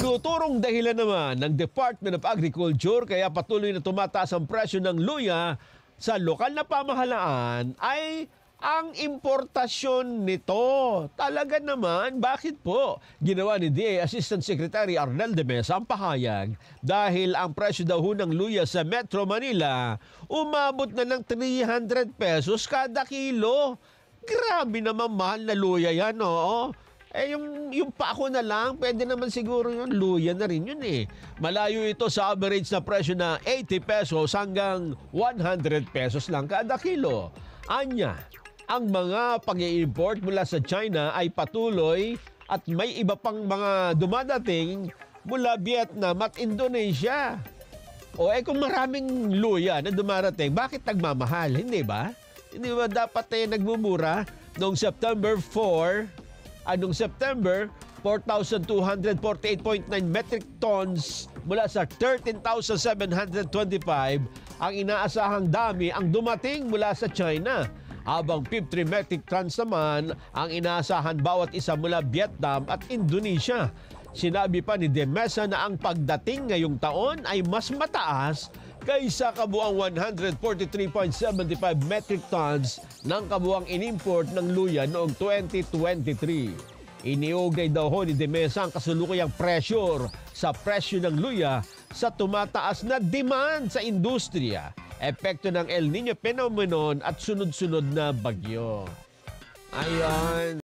Itinuturong dahilan naman ng Department of Agriculture kaya patuloy na tumataas ang presyo ng luya sa lokal na pamahalaan ay ang importasyon nito. Talaga naman, bakit po? Ginawa ni DA Assistant Secretary Arnel de Mesa ang pahayag dahil ang presyo daw ng luya sa Metro Manila umabot na ng 300 pesos kada kilo. Grabe naman mahal na luya yan, oo. Yung pako na lang, pwede naman siguro yun. Luya na rin yun eh. Malayo ito sa average na presyo na 80 pesos hanggang 100 pesos lang kada kilo. Anya, ang mga pag-i-import mula sa China ay patuloy at may iba pang mga dumadating mula Vietnam at Indonesia. Kung maraming luya na dumarating, bakit nagmamahal? Hindi ba? Hindi ba dapat nagmumura noong September 4,248.9 metric tons mula sa 13,725 ang inaasahang dami ang dumating mula sa China. Habang 53 metric tons naman ang inaasahan bawat isa mula Vietnam at Indonesia. Sinabi pa ni De Mesa na ang pagdating ngayong taon ay mas mataas kaysa kabuang 143.75 metric tons ng kabuang inimport ng luya noong 2023. Iniugnay daw ni De Mesa ang kasulukuyang pressure sa presyo ng luya sa tumataas na demand sa industriya, epekto ng El Niño phenomenon at sunod-sunod na bagyo. Ayan.